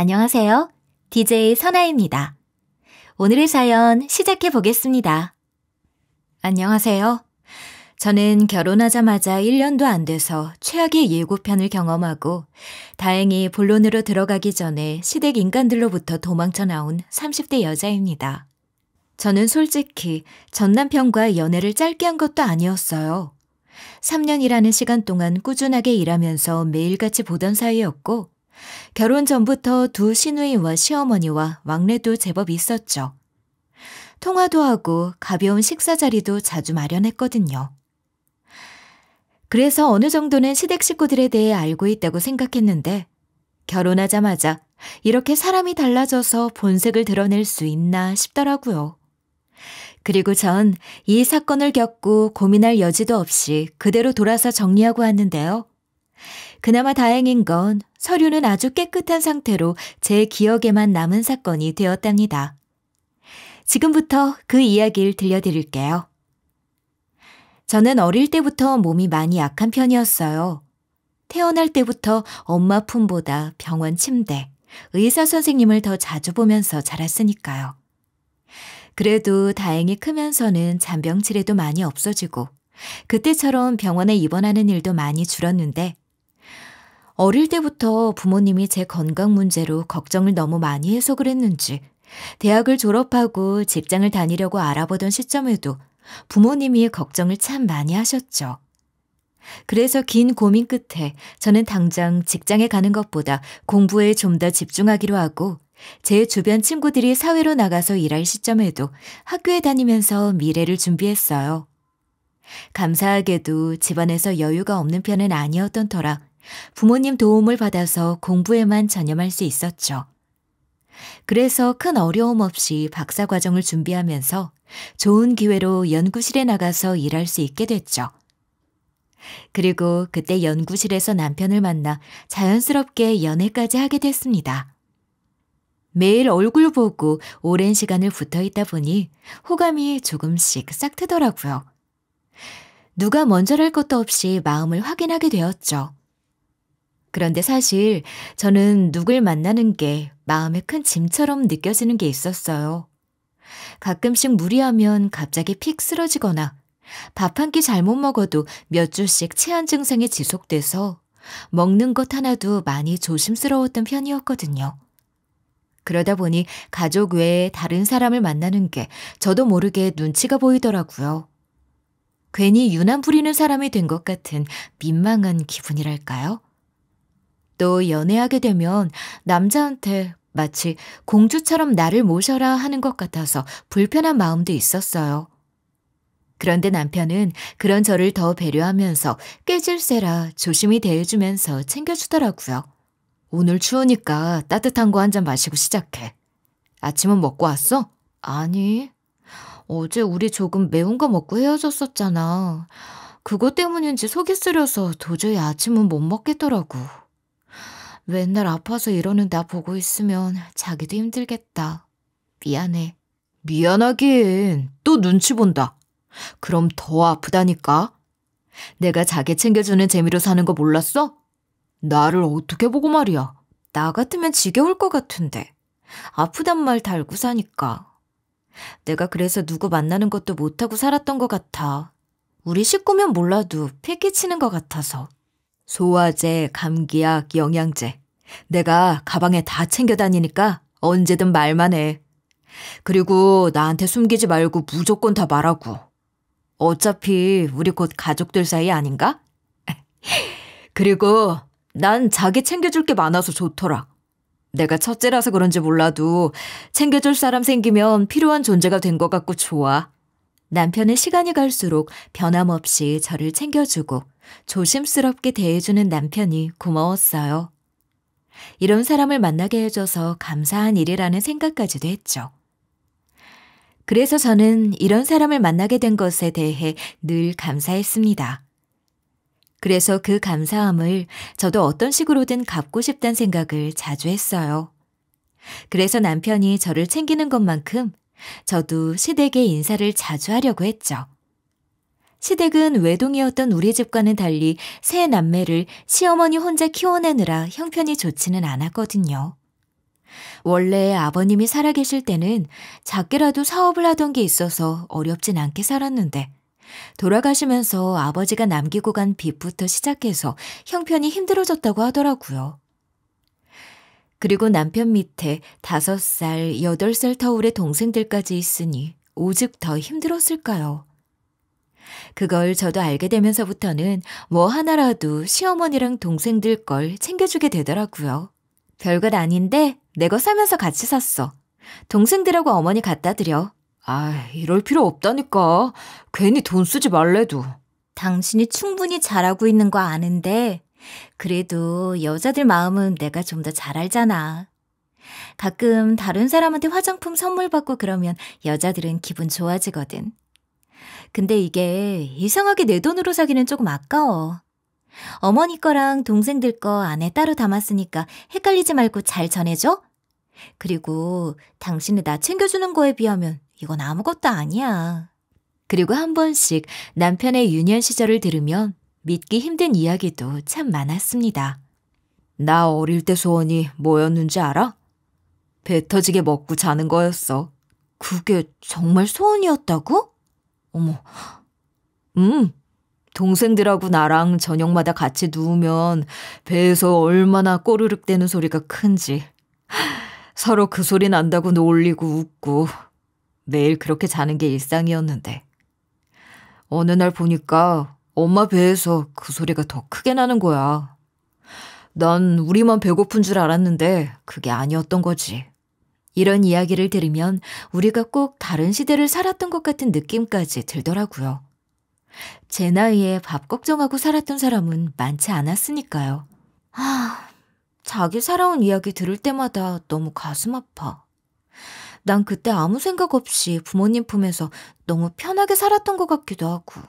안녕하세요. DJ 선아입니다. 오늘의 사연 시작해 보겠습니다. 안녕하세요. 저는 결혼하자마자 1년도 안 돼서 최악의 예고편을 경험하고 다행히 본론으로 들어가기 전에 시댁 인간들로부터 도망쳐 나온 30대 여자입니다. 저는 솔직히 전 남편과 연애를 짧게 한 것도 아니었어요. 3년이라는 시간 동안 꾸준하게 일하면서 매일같이 보던 사이였고 결혼 전부터 두 시누이와 시어머니와 왕래도 제법 있었죠. 통화도 하고 가벼운 식사 자리도 자주 마련했거든요. 그래서 어느 정도는 시댁 식구들에 대해 알고 있다고 생각했는데 결혼하자마자 이렇게 사람이 달라져서 본색을 드러낼 수 있나 싶더라고요. 그리고 전 이 사건을 겪고 고민할 여지도 없이 그대로 돌아서 정리하고 왔는데요. 그나마 다행인 건 서류는 아주 깨끗한 상태로 제 기억에만 남은 사건이 되었답니다. 지금부터 그 이야기를 들려드릴게요. 저는 어릴 때부터 몸이 많이 약한 편이었어요. 태어날 때부터 엄마 품보다 병원 침대, 의사 선생님을 더 자주 보면서 자랐으니까요. 그래도 다행히 크면서는 잔병 치레도 많이 없어지고 그때처럼 병원에 입원하는 일도 많이 줄었는데 어릴 때부터 부모님이 제 건강 문제로 걱정을 너무 많이 해서 그랬는지 대학을 졸업하고 직장을 다니려고 알아보던 시점에도 부모님이 걱정을 참 많이 하셨죠. 그래서 긴 고민 끝에 저는 당장 직장에 가는 것보다 공부에 좀 더 집중하기로 하고 제 주변 친구들이 사회로 나가서 일할 시점에도 학교에 다니면서 미래를 준비했어요. 감사하게도 집안에서 여유가 없는 편은 아니었던 터라 부모님 도움을 받아서 공부에만 전념할 수 있었죠. 그래서 큰 어려움 없이 박사 과정을 준비하면서 좋은 기회로 연구실에 나가서 일할 수 있게 됐죠. 그리고 그때 연구실에서 남편을 만나 자연스럽게 연애까지 하게 됐습니다. 매일 얼굴 보고 오랜 시간을 붙어 있다 보니 호감이 조금씩 싹 트더라고요. 누가 먼저랄 것도 없이 마음을 확인하게 되었죠. 그런데 사실 저는 누굴 만나는 게 마음에 큰 짐처럼 느껴지는 게 있었어요. 가끔씩 무리하면 갑자기 픽 쓰러지거나 밥 한 끼 잘못 먹어도 몇 주씩 체한 증상이 지속돼서 먹는 것 하나도 많이 조심스러웠던 편이었거든요. 그러다 보니 가족 외에 다른 사람을 만나는 게 저도 모르게 눈치가 보이더라고요. 괜히 유난 부리는 사람이 된 것 같은 민망한 기분이랄까요? 또 연애하게 되면 남자한테 마치 공주처럼 나를 모셔라 하는 것 같아서 불편한 마음도 있었어요. 그런데 남편은 그런 저를 더 배려하면서 깨질세라 조심히 대해주면서 챙겨주더라고요. 오늘 추우니까 따뜻한 거 한 잔 마시고 시작해. 아침은 먹고 왔어? 아니, 어제 우리 조금 매운 거 먹고 헤어졌었잖아. 그것 때문인지 속이 쓰려서 도저히 아침은 못 먹겠더라고. 맨날 아파서 이러는 나 보고 있으면 자기도 힘들겠다. 미안해. 미안하긴 또 눈치 본다. 그럼 더 아프다니까. 내가 자기 챙겨주는 재미로 사는 거 몰랐어? 나를 어떻게 보고 말이야. 나 같으면 지겨울 것 같은데. 아프단 말 달고 사니까. 내가 그래서 누구 만나는 것도 못하고 살았던 것 같아. 우리 식구면 몰라도 피 끼치는 것 같아서. 소화제, 감기약, 영양제. 내가 가방에 다 챙겨 다니니까 언제든 말만 해. 그리고 나한테 숨기지 말고 무조건 다 말하고. 어차피 우리 곧 가족들 사이 아닌가? 그리고 난 자기 챙겨줄 게 많아서 좋더라. 내가 첫째라서 그런지 몰라도 챙겨줄 사람 생기면 필요한 존재가 된 것 같고 좋아. 남편은 시간이 갈수록 변함없이 저를 챙겨주고 조심스럽게 대해주는 남편이 고마웠어요. 이런 사람을 만나게 해줘서 감사한 일이라는 생각까지도 했죠. 그래서 저는 이런 사람을 만나게 된 것에 대해 늘 감사했습니다. 그래서 그 감사함을 저도 어떤 식으로든 갚고 싶다는 생각을 자주 했어요. 그래서 남편이 저를 챙기는 것만큼 저도 시댁에 인사를 자주 하려고 했죠. 시댁은 외동이었던 우리 집과는 달리 세 남매를 시어머니 혼자 키워내느라 형편이 좋지는 않았거든요. 원래 아버님이 살아계실 때는 작게라도 사업을 하던 게 있어서 어렵진 않게 살았는데 돌아가시면서 아버지가 남기고 간 빚부터 시작해서 형편이 힘들어졌다고 하더라고요. 그리고 남편 밑에 5살, 8살 터울의 동생들까지 있으니 오직 더 힘들었을까요? 그걸 저도 알게 되면서부터는 뭐 하나라도 시어머니랑 동생들 걸 챙겨주게 되더라고요. 별것 아닌데 내 거 사면서 같이 샀어. 동생들하고 어머니 갖다 드려. 아, 이럴 필요 없다니까. 괜히 돈 쓰지 말래도. 당신이 충분히 잘하고 있는 거 아는데 그래도 여자들 마음은 내가 좀 더 잘 알잖아. 가끔 다른 사람한테 화장품 선물 받고 그러면 여자들은 기분 좋아지거든. 근데 이게 이상하게 내 돈으로 사기는 조금 아까워. 어머니 거랑 동생들 거 안에 따로 담았으니까 헷갈리지 말고 잘 전해줘. 그리고 당신이 나 챙겨주는 거에 비하면 이건 아무것도 아니야. 그리고 한 번씩 남편의 유년 시절을 들으면 믿기 힘든 이야기도 참 많았습니다. 나 어릴 때 소원이 뭐였는지 알아? 배 터지게 먹고 자는 거였어. 그게 정말 소원이었다고? 어머, 동생들하고 나랑 저녁마다 같이 누우면 배에서 얼마나 꼬르륵 대는 소리가 큰지. 서로 그 소리 난다고 놀리고 웃고 매일 그렇게 자는 게 일상이었는데 어느 날 보니까 엄마 배에서 그 소리가 더 크게 나는 거야. 난 우리만 배고픈 줄 알았는데 그게 아니었던 거지. 이런 이야기를 들으면 우리가 꼭 다른 시대를 살았던 것 같은 느낌까지 들더라고요. 제 나이에 밥 걱정하고 살았던 사람은 많지 않았으니까요. 자기 살아온 이야기 들을 때마다 너무 가슴 아파. 난 그때 아무 생각 없이 부모님 품에서 너무 편하게 살았던 것 같기도 하고.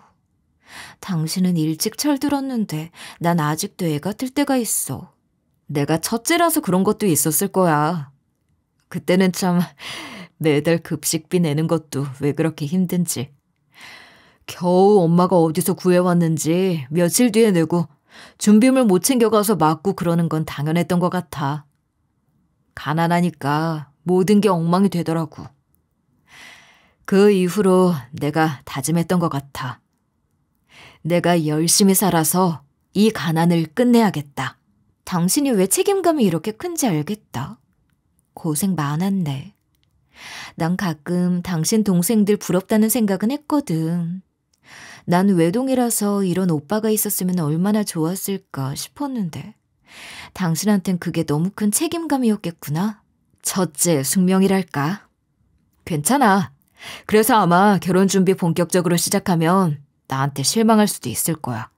당신은 일찍 철들었는데 난 아직도 애 같을 때가 있어. 내가 첫째라서 그런 것도 있었을 거야. 그때는 참 매달 급식비 내는 것도 왜 그렇게 힘든지. 겨우 엄마가 어디서 구해왔는지 며칠 뒤에 내고 준비물 못 챙겨가서 맞고 그러는 건 당연했던 것 같아. 가난하니까 모든 게 엉망이 되더라고. 그 이후로 내가 다짐했던 것 같아. 내가 열심히 살아서 이 가난을 끝내야겠다. 당신이 왜 책임감이 이렇게 큰지 알겠다. 고생 많았네. 난 가끔 당신 동생들 부럽다는 생각은 했거든. 난 외동이라서 이런 오빠가 있었으면 얼마나 좋았을까 싶었는데 당신한텐 그게 너무 큰 책임감이었겠구나. 첫째 숙명이랄까. 괜찮아. 그래서 아마 결혼 준비 본격적으로 시작하면 나한테 실망할 수도 있을 거야.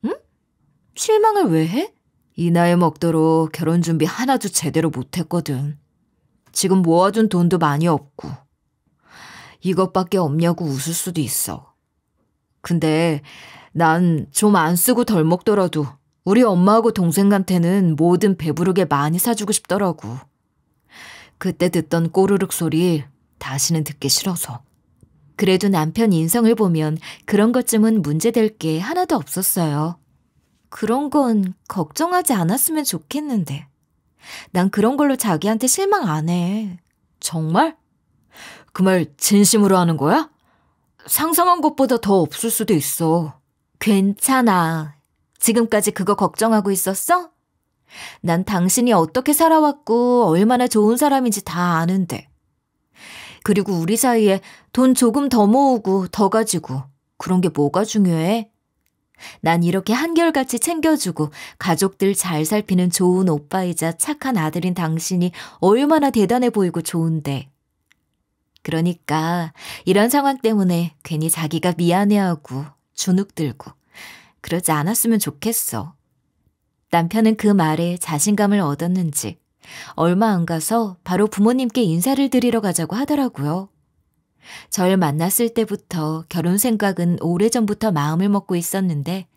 응? 실망을 왜 해? 이 나이 먹도록 결혼 준비 하나도 제대로 못했거든. 지금 모아둔 돈도 많이 없고 이것밖에 없냐고 웃을 수도 있어. 근데 난 좀 안 쓰고 덜 먹더라도 우리 엄마하고 동생한테는 뭐든 배부르게 많이 사주고 싶더라고. 그때 듣던 꼬르륵 소리 다시는 듣기 싫어서. 그래도 남편 인성을 보면 그런 것쯤은 문제될 게 하나도 없었어요. 그런 건 걱정하지 않았으면 좋겠는데. 난 그런 걸로 자기한테 실망 안 해. 정말? 그 말 진심으로 하는 거야? 상상한 것보다 더 없을 수도 있어. 괜찮아. 지금까지 그거 걱정하고 있었어? 난 당신이 어떻게 살아왔고 얼마나 좋은 사람인지 다 아는데. 그리고 우리 사이에 돈 조금 더 모으고 더 가지고 그런 게 뭐가 중요해? 난 이렇게 한결같이 챙겨주고 가족들 잘 살피는 좋은 오빠이자 착한 아들인 당신이 얼마나 대단해 보이고 좋은데. 그러니까 이런 상황 때문에 괜히 자기가 미안해하고 주눅들고 그러지 않았으면 좋겠어. 남편은 그 말에 자신감을 얻었는지 얼마 안 가서 바로 부모님께 인사를 드리러 가자고 하더라고요. 절 만났을 때부터 결혼 생각은 오래전부터 마음을 먹고 있었는데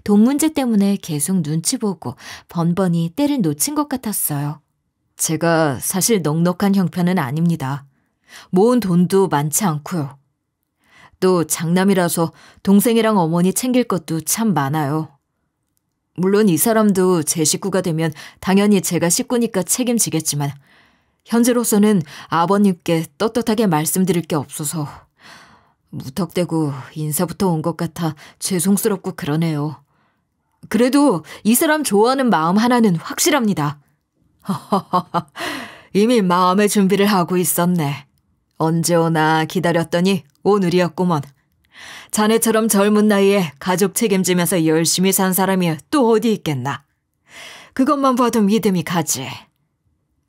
돈 문제 때문에 계속 눈치 보고 번번이 때를 놓친 것 같았어요. 제가 사실 넉넉한 형편은 아닙니다. 모은 돈도 많지 않고요. 또 장남이라서 동생이랑 어머니 챙길 것도 참 많아요. 물론 이 사람도 제 식구가 되면 당연히 제가 식구니까 책임지겠지만 현재로서는 아버님께 떳떳하게 말씀드릴 게 없어서 무턱대고 인사부터 온 것 같아 죄송스럽고 그러네요. 그래도 이 사람 좋아하는 마음 하나는 확실합니다. 이미 마음의 준비를 하고 있었네. 언제 오나 기다렸더니 오늘이었구먼. 자네처럼 젊은 나이에 가족 책임지면서 열심히 산 사람이 또 어디 있겠나. 그것만 봐도 믿음이 가지.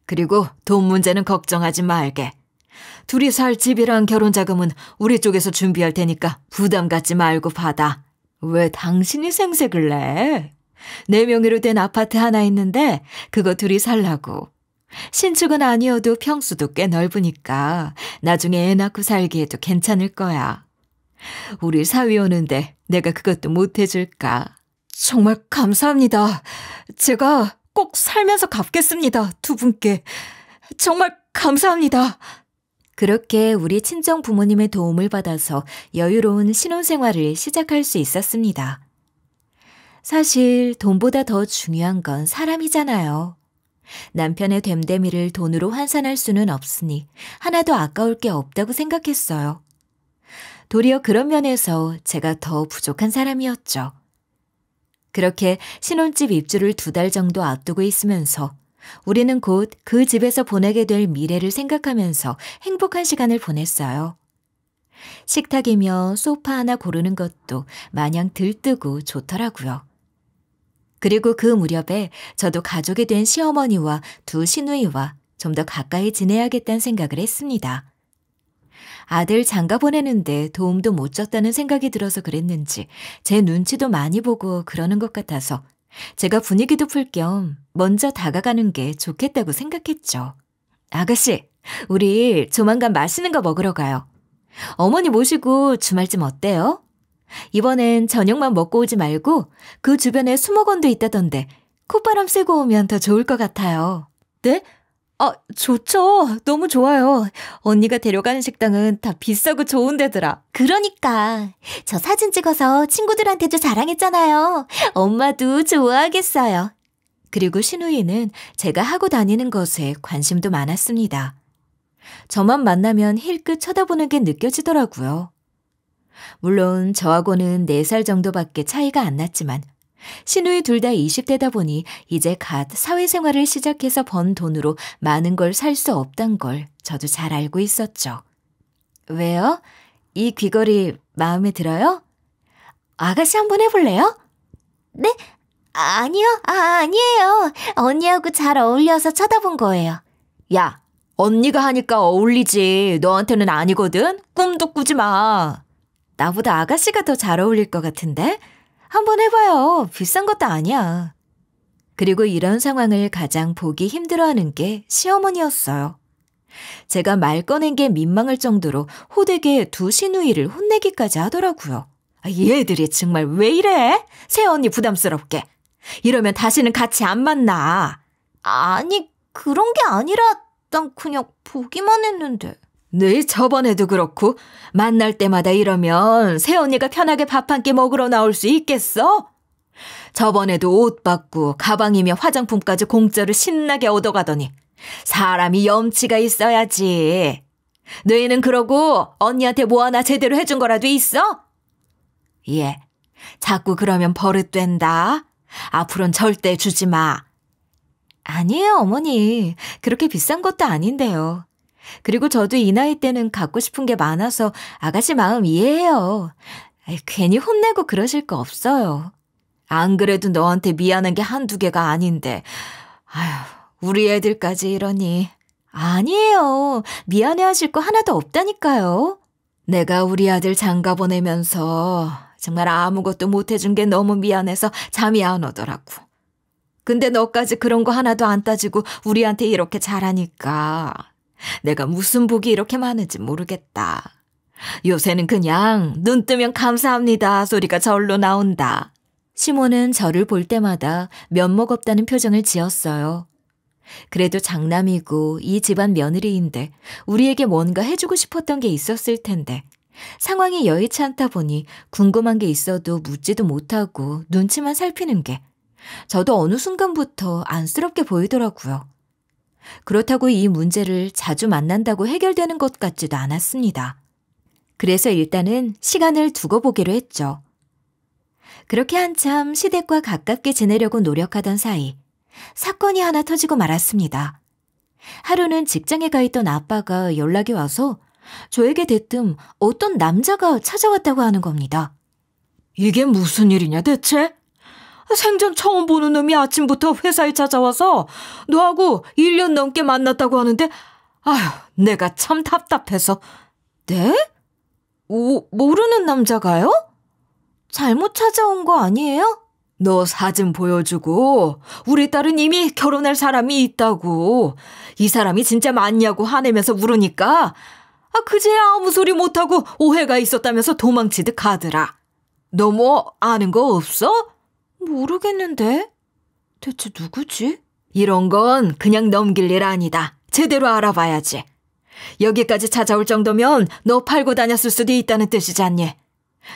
그리고 돈 문제는 걱정하지 말게. 둘이 살 집이랑 결혼 자금은 우리 쪽에서 준비할 테니까 부담 갖지 말고 받아. 왜 당신이 생색을 내? 내 명의로 된 아파트 하나 있는데 그거 둘이 살라고. 신축은 아니어도 평수도 꽤 넓으니까 나중에 애 낳고 살기에도 괜찮을 거야. 우리 사위 오는데 내가 그것도 못 해줄까? 정말 감사합니다. 제가 꼭 살면서 갚겠습니다. 두 분께. 정말 감사합니다. 그렇게 우리 친정 부모님의 도움을 받아서 여유로운 신혼생활을 시작할 수 있었습니다. 사실 돈보다 더 중요한 건 사람이잖아요. 남편의 됨됨이를 돈으로 환산할 수는 없으니 하나도 아까울 게 없다고 생각했어요. 도리어 그런 면에서 제가 더 부족한 사람이었죠. 그렇게 신혼집 입주를 2달 정도 앞두고 있으면서 우리는 곧 그 집에서 보내게 될 미래를 생각하면서 행복한 시간을 보냈어요. 식탁이며 소파 하나 고르는 것도 마냥 들뜨고 좋더라고요. 그리고 그 무렵에 저도 가족이 된 시어머니와 두 시누이와 좀 더 가까이 지내야겠다는 생각을 했습니다. 아들 장가 보내는데 도움도 못 줬다는 생각이 들어서 그랬는지 제 눈치도 많이 보고 그러는 것 같아서 제가 분위기도 풀 겸 먼저 다가가는 게 좋겠다고 생각했죠. 아가씨, 우리 조만간 맛있는 거 먹으러 가요. 어머니 모시고 주말쯤 어때요? 이번엔 저녁만 먹고 오지 말고 그 주변에 수목원도 있다던데 콧바람 쐬고 오면 더 좋을 것 같아요. 네? 좋죠. 너무 좋아요. 언니가 데려가는 식당은 다 비싸고 좋은 데더라. 그러니까 저 사진 찍어서 친구들한테도 자랑했잖아요. 엄마도 좋아하겠어요. 그리고 시누이는 제가 하고 다니는 것에 관심도 많았습니다. 저만 만나면 힐끗 쳐다보는 게 느껴지더라고요. 물론 저하고는 4살 정도밖에 차이가 안 났지만 시누이 둘 다 20대다 보니 이제 갓 사회생활을 시작해서 번 돈으로 많은 걸 살 수 없단 걸 저도 잘 알고 있었죠. 왜요? 이 귀걸이 마음에 들어요? 아가씨 한번 해볼래요? 네? 아니요. 아니에요. 언니하고 잘 어울려서 쳐다본 거예요. 야, 언니가 하니까 어울리지. 너한테는 아니거든? 꿈도 꾸지 마. 나보다 아가씨가 더 잘 어울릴 것 같은데? 한번 해봐요. 비싼 것도 아니야. 그리고 이런 상황을 가장 보기 힘들어하는 게 시어머니였어요. 제가 말 꺼낸 게 민망할 정도로 호되게 두 시누이를 혼내기까지 하더라고요. 얘들이 정말 왜 이래? 새언니 부담스럽게. 이러면 다시는 같이 안 만나. 아니, 그런 게 아니라 난 그냥 보기만 했는데. 늘 저번에도 그렇고 만날 때마다 이러면 새언니가 편하게 밥 한 끼 먹으러 나올 수 있겠어? 저번에도 옷 받고 가방이며 화장품까지 공짜로 신나게 얻어가더니 사람이 염치가 있어야지. 너희는 그러고 언니한테 뭐 하나 제대로 해준 거라도 있어? 예, 자꾸 그러면 버릇된다. 앞으로는 절대 주지 마. 아니에요, 어머니. 그렇게 비싼 것도 아닌데요. 그리고 저도 이 나이 때는 갖고 싶은 게 많아서 아가씨 마음 이해해요. 괜히 혼내고 그러실 거 없어요. 안 그래도 너한테 미안한 게 한두 개가 아닌데. 아휴, 우리 애들까지 이러니. 아니에요. 미안해하실 거 하나도 없다니까요. 내가 우리 아들 장가 보내면서 정말 아무것도 못 해준 게 너무 미안해서 잠이 안 오더라고. 근데 너까지 그런 거 하나도 안 따지고 우리한테 이렇게 잘하니까 내가 무슨 복이 이렇게 많은지 모르겠다. 요새는 그냥 눈 뜨면 감사합니다 소리가 절로 나온다. 시모는 저를 볼 때마다 면목 없다는 표정을 지었어요. 그래도 장남이고 이 집안 며느리인데 우리에게 뭔가 해주고 싶었던 게 있었을 텐데 상황이 여의치 않다 보니 궁금한 게 있어도 묻지도 못하고 눈치만 살피는 게 저도 어느 순간부터 안쓰럽게 보이더라고요. 그렇다고 이 문제를 자주 만난다고 해결되는 것 같지도 않았습니다. 그래서 일단은 시간을 두고 보기로 했죠. 그렇게 한참 시댁과 가깝게 지내려고 노력하던 사이 사건이 하나 터지고 말았습니다. 하루는 직장에 가 있던 아빠가 연락이 와서 저에게 대뜸 어떤 남자가 찾아왔다고 하는 겁니다. 이게 무슨 일이냐 대체? 생전 처음 보는 놈이 아침부터 회사에 찾아와서 너하고 1년 넘게 만났다고 하는데 아휴 내가 참 답답해서. 네? 모르는 남자가요? 잘못 찾아온 거 아니에요? 너 사진 보여주고 우리 딸은 이미 결혼할 사람이 있다고. 이 사람이 진짜 맞냐고 화내면서 물으니까 그제야 아무 소리 못하고 오해가 있었다면서 도망치듯 가더라. 너 뭐 아는 거 없어? 모르겠는데. 대체 누구지? 이런 건 그냥 넘길 일 아니다. 제대로 알아봐야지. 여기까지 찾아올 정도면 너 팔고 다녔을 수도 있다는 뜻이잖니.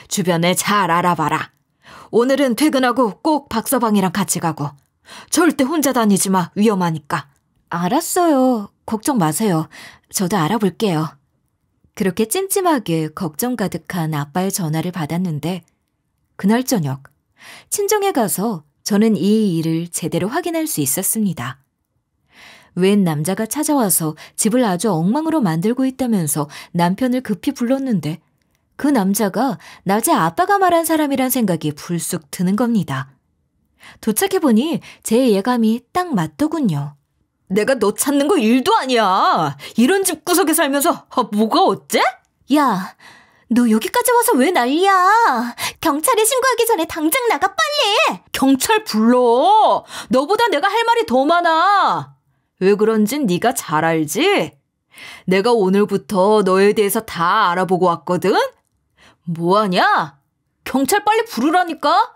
주변에 잘 알아봐라. 오늘은 퇴근하고 꼭 박서방이랑 같이 가고. 절대 혼자 다니지 마. 위험하니까. 알았어요. 걱정 마세요. 저도 알아볼게요. 그렇게 찜찜하게 걱정 가득한 아빠의 전화를 받았는데 그날 저녁 친정에 가서 저는 이 일을 제대로 확인할 수 있었습니다. 웬 남자가 찾아와서 집을 아주 엉망으로 만들고 있다면서 남편을 급히 불렀는데 그 남자가 낮에 아빠가 말한 사람이란 생각이 불쑥 드는 겁니다. 도착해보니 제 예감이 딱 맞더군요. 내가 너 찾는 거 일도 아니야. 이런 집구석에 살면서 뭐가 어째? 야, 너 여기까지 와서 왜 난리야? 경찰에 신고하기 전에 당장 나가 빨리. 경찰 불러. 너보다 내가 할 말이 더 많아. 왜 그런진 네가 잘 알지? 내가 오늘부터 너에 대해서 다 알아보고 왔거든? 뭐하냐? 경찰 빨리 부르라니까?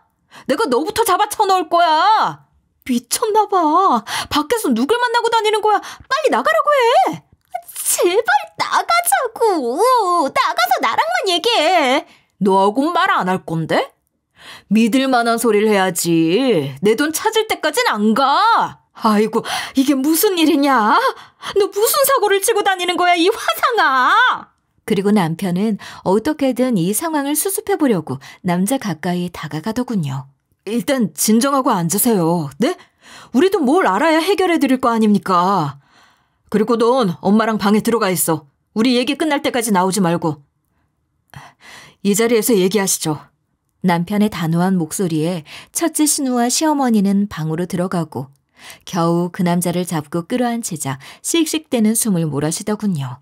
내가 너부터 잡아 쳐넣을 거야. 미쳤나 봐. 밖에서 누굴 만나고 다니는 거야. 빨리 나가라고 해. 제발 나가자고. 나가서 나랑만 얘기해. 너하고는 말 안 할 건데? 믿을 만한 소리를 해야지. 내 돈 찾을 때까진 안 가. 아이고, 이게 무슨 일이냐? 너 무슨 사고를 치고 다니는 거야, 이 화상아? 그리고 남편은 어떻게든 이 상황을 수습해보려고 남자 가까이 다가가더군요. 일단 진정하고 앉으세요. 네? 우리도 뭘 알아야 해결해 드릴 거 아닙니까? 그리고 넌 엄마랑 방에 들어가 있어. 우리 얘기 끝날 때까지 나오지 말고. 이 자리에서 얘기하시죠. 남편의 단호한 목소리에 첫째 신우와 시어머니는 방으로 들어가고 겨우 그 남자를 잡고 끌어안치자 씩씩대는 숨을 몰아쉬더군요.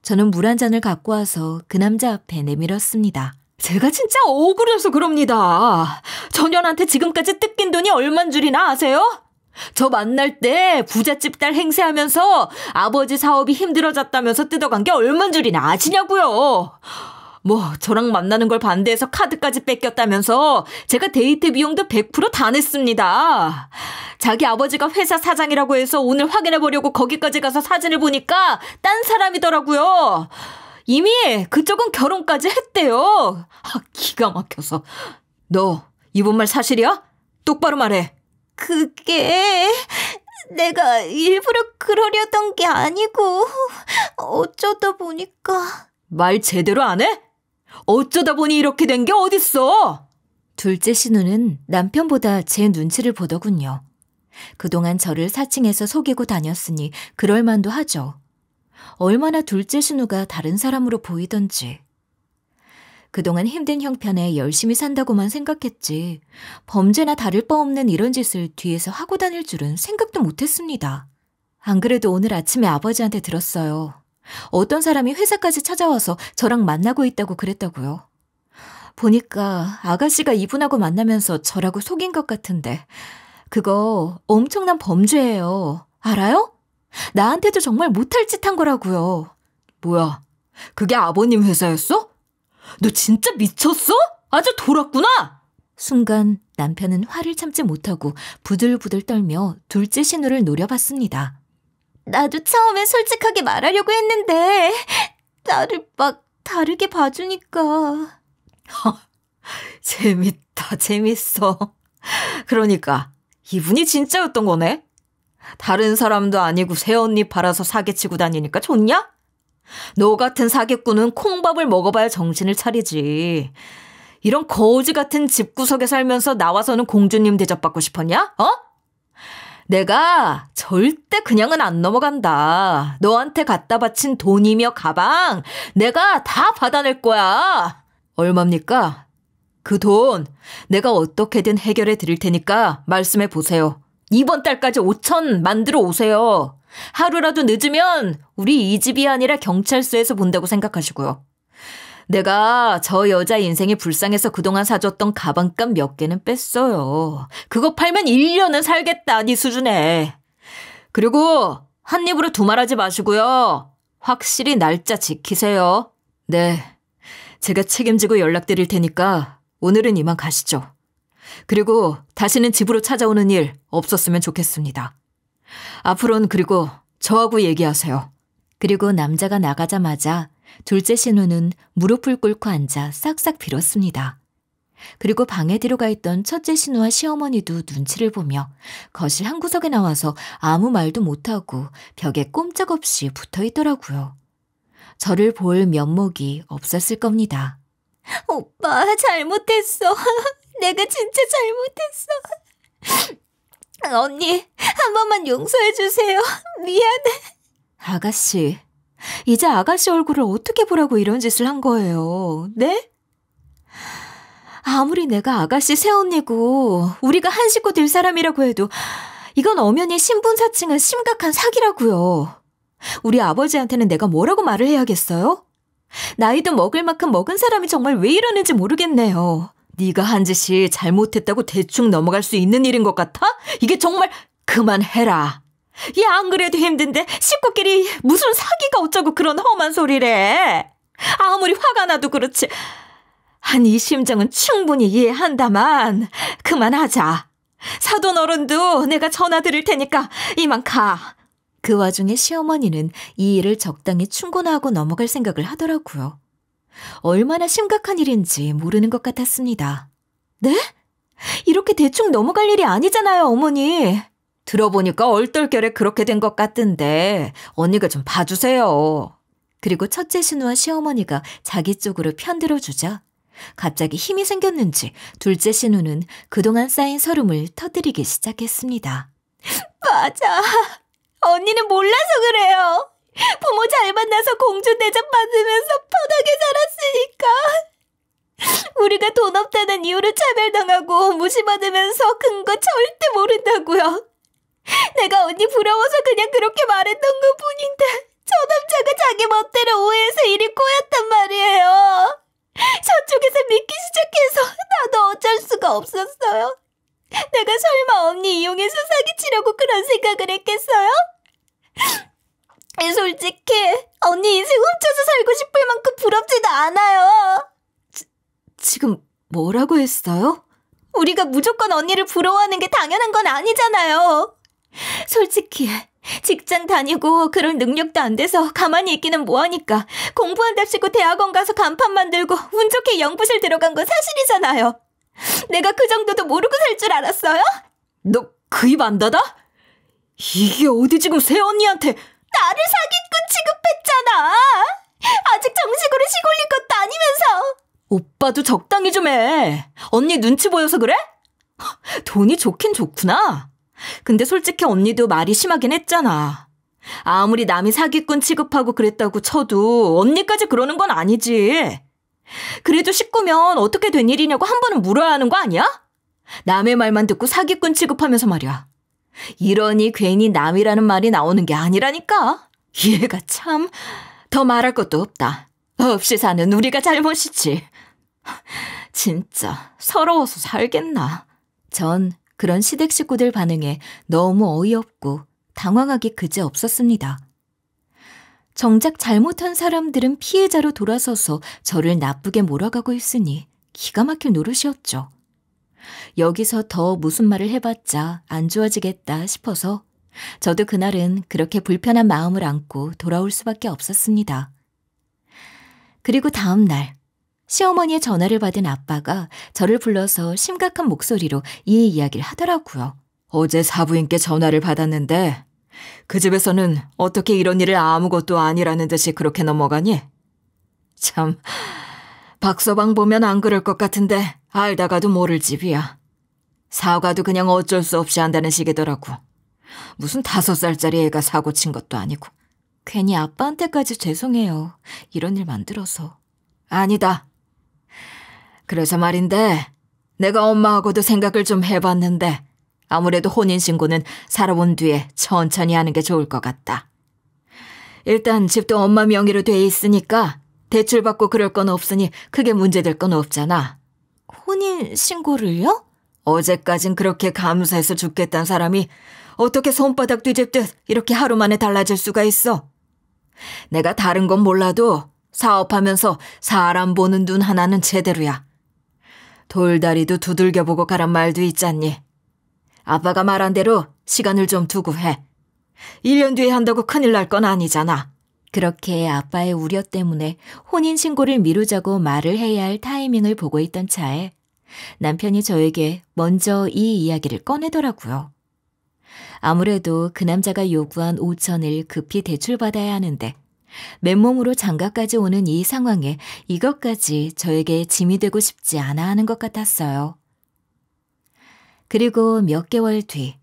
저는 물 한 잔을 갖고 와서 그 남자 앞에 내밀었습니다. 제가 진짜 억울해서 그럽니다. 전현한테 지금까지 뜯긴 돈이 얼만 줄이나 아세요? 저 만날 때 부잣집 딸 행세하면서 아버지 사업이 힘들어졌다면서 뜯어간 게 얼만 줄이나 아시냐고요. 뭐 저랑 만나는 걸 반대해서 카드까지 뺏겼다면서 제가 데이트 비용도 100% 다 냈습니다. 자기 아버지가 회사 사장이라고 해서 오늘 확인해보려고 거기까지 가서 사진을 보니까 딴 사람이더라고요. 이미 그쪽은 결혼까지 했대요. 기가 막혀서. 너 이번 말 사실이야? 똑바로 말해. 그게 내가 일부러 그러려던 게 아니고 어쩌다 보니까. 말 제대로 안 해? 어쩌다 보니 이렇게 된 게 어딨어? 둘째 신우는 남편보다 제 눈치를 보더군요. 그동안 저를 사칭해서 속이고 다녔으니 그럴 만도 하죠. 얼마나 둘째 신우가 다른 사람으로 보이던지. 그동안 힘든 형편에 열심히 산다고만 생각했지 범죄나 다를 바 없는 이런 짓을 뒤에서 하고 다닐 줄은 생각도 못했습니다. 안 그래도 오늘 아침에 아버지한테 들었어요. 어떤 사람이 회사까지 찾아와서 저랑 만나고 있다고 그랬다고요. 보니까 아가씨가 이분하고 만나면서 저라고 속인 것 같은데 그거 엄청난 범죄예요. 알아요? 나한테도 정말 못할 짓 한 거라고요. 뭐야, 그게 아버님 회사였어? 너 진짜 미쳤어? 아주 돌았구나. 순간 남편은 화를 참지 못하고 부들부들 떨며 둘째 신우를 노려봤습니다. 나도 처음엔 솔직하게 말하려고 했는데 나를 막 다르게 봐주니까. 재밌다, 재밌어. 그러니까 이분이 진짜였던 거네. 다른 사람도 아니고 새언니 팔아서 사기치고 다니니까 좋냐? 너 같은 사기꾼은 콩밥을 먹어봐야 정신을 차리지. 이런 거지 같은 집구석에 살면서 나와서는 공주님 대접받고 싶었냐? 어? 내가 절대 그냥은 안 넘어간다. 너한테 갖다 바친 돈이며 가방 내가 다 받아낼 거야. 얼마입니까? 그 돈 내가 어떻게든 해결해 드릴 테니까 말씀해 보세요. 이번 달까지 5천 만들어 오세요. 하루라도 늦으면 우리 이 집이 아니라 경찰서에서 본다고 생각하시고요. 내가 저 여자 인생이 불쌍해서 그동안 사줬던 가방값 몇 개는 뺐어요. 그거 팔면 1년은 살겠다, 네 수준에. 그리고 한 입으로 두말하지 마시고요. 확실히 날짜 지키세요. 네, 제가 책임지고 연락드릴 테니까 오늘은 이만 가시죠. 그리고 다시는 집으로 찾아오는 일 없었으면 좋겠습니다. 앞으로는 그리고 저하고 얘기하세요. 그리고 남자가 나가자마자 둘째 신우는 무릎을 꿇고 앉아 싹싹 빌었습니다. 그리고 방에 들어가 있던 첫째 신우와 시어머니도 눈치를 보며 거실 한 구석에 나와서 아무 말도 못하고 벽에 꼼짝없이 붙어있더라고요. 저를 볼 면목이 없었을 겁니다. 오빠, 잘못했어. 내가 진짜 잘못했어. 언니, 한 번만 용서해주세요. 미안해. 아가씨, 이제 아가씨 얼굴을 어떻게 보라고 이런 짓을 한 거예요? 네? 아무리 내가 아가씨 새언니고 우리가 한 식구 될 사람이라고 해도 이건 엄연히 신분 사칭은 심각한 사기라고요. 우리 아버지한테는 내가 뭐라고 말을 해야겠어요? 나이도 먹을 만큼 먹은 사람이 정말 왜 이러는지 모르겠네요. 네가 한 짓이 잘못했다고 대충 넘어갈 수 있는 일인 것 같아? 이게 정말 그만해라. 얘 안 그래도 힘든데 식구끼리 무슨 사기가 어쩌고 그런 험한 소리래. 아무리 화가 나도 그렇지. 이 심정은 충분히 이해한다만 그만하자. 사돈 어른도 내가 전화 드릴 테니까 이만 가. 그 와중에 시어머니는 이 일을 적당히 충고하고 넘어갈 생각을 하더라고요. 얼마나 심각한 일인지 모르는 것 같았습니다. 네? 이렇게 대충 넘어갈 일이 아니잖아요, 어머니. 들어보니까 얼떨결에 그렇게 된 것 같던데 언니가 좀 봐주세요. 그리고 첫째 신우와 시어머니가 자기 쪽으로 편들어주자 갑자기 힘이 생겼는지 둘째 신우는 그동안 쌓인 서름을 터뜨리기 시작했습니다. 맞아. 언니는 몰라서 그래요. 부모 잘 만나서 공주 대접 받으면서 편하게 살았으니까. 우리가 돈 없다는 이유로 차별당하고 무시받으면서 근거 절대 모른다고요. 내가 언니 부러워서 그냥 그렇게 말했던 것 뿐인데 저 남자가 자기 멋대로 오해해서 일이 꼬였단 말이에요. 저쪽에서 믿기 시작해서 나도 어쩔 수가 없었어요. 내가 설마 언니 이용해서 사기치려고 그런 생각을 했겠어요? 솔직히 언니 인생 훔쳐서 살고 싶을 만큼 부럽지도 않아요. 지금 뭐라고 했어요? 우리가 무조건 언니를 부러워하는 게 당연한 건 아니잖아요. 솔직히 직장 다니고 그럴 능력도 안 돼서 가만히 있기는 뭐하니까 공부한답시고 대학원 가서 간판 만들고 운 좋게 연구실 들어간 건 사실이잖아요. 내가 그 정도도 모르고 살 줄 알았어요? 너 그 입 안 닫아? 이게 어디 지금 새언니한테. 나를 사기꾼 취급했잖아. 아직 정식으로 시골린 것도 아니면서. 오빠도 적당히 좀 해. 언니 눈치 보여서 그래? 돈이 좋긴 좋구나. 근데 솔직히 언니도 말이 심하긴 했잖아. 아무리 남이 사기꾼 취급하고 그랬다고 쳐도 언니까지 그러는 건 아니지. 그래도 식구면 어떻게 된 일이냐고 한 번은 물어야 하는 거 아니야? 남의 말만 듣고 사기꾼 취급하면서 말이야. 이러니 괜히 남이라는 말이 나오는 게 아니라니까. 얘가 참 더 말할 것도 없다. 없이 사는 우리가 잘못이지. 진짜 서러워서 살겠나. 전 그런 시댁 식구들 반응에 너무 어이없고 당황하기 그지없었습니다. 정작 잘못한 사람들은 피해자로 돌아서서 저를 나쁘게 몰아가고 있으니 기가 막힐 노릇이었죠. 여기서 더 무슨 말을 해봤자 안 좋아지겠다 싶어서 저도 그날은 그렇게 불편한 마음을 안고 돌아올 수밖에 없었습니다. 그리고 다음 날 시어머니의 전화를 받은 아빠가 저를 불러서 심각한 목소리로 이 이야기를 하더라고요. 어제 사부인께 전화를 받았는데 그 집에서는 어떻게 이런 일을 아무것도 아니라는 듯이 그렇게 넘어가니? 참, 박서방 보면 안 그럴 것 같은데 알다가도 모를 집이야. 사과도 그냥 어쩔 수 없이 한다는 식이더라고. 무슨 5살짜리 애가 사고 친 것도 아니고. 괜히 아빠한테까지 죄송해요. 이런 일 만들어서. 아니다. 그래서 말인데 내가 엄마하고도 생각을 좀 해봤는데 아무래도 혼인신고는 살아본 뒤에 천천히 하는 게 좋을 것 같다. 일단 집도 엄마 명의로 돼 있으니까 대출받고 그럴 건 없으니 크게 문제될 건 없잖아. 혼인신고를요? 어제까진 그렇게 감사해서 죽겠다는 사람이 어떻게 손바닥 뒤집듯 이렇게 하루 만에 달라질 수가 있어. 내가 다른 건 몰라도 사업하면서 사람 보는 눈 하나는 제대로야. 돌다리도 두들겨보고 가란 말도 있잖니. 아빠가 말한 대로 시간을 좀 두고 해. 1년 뒤에 한다고 큰일 날 건 아니잖아. 그렇게 아빠의 우려 때문에 혼인신고를 미루자고 말을 해야 할 타이밍을 보고 있던 차에 남편이 저에게 먼저 이 이야기를 꺼내더라고요. 아무래도 그 남자가 요구한 5천을 급히 대출받아야 하는데 맨몸으로 장가까지 오는 이 상황에 이것까지 저에게 짐이 되고 싶지 않아 하는 것 같았어요. 그리고 몇 개월 뒤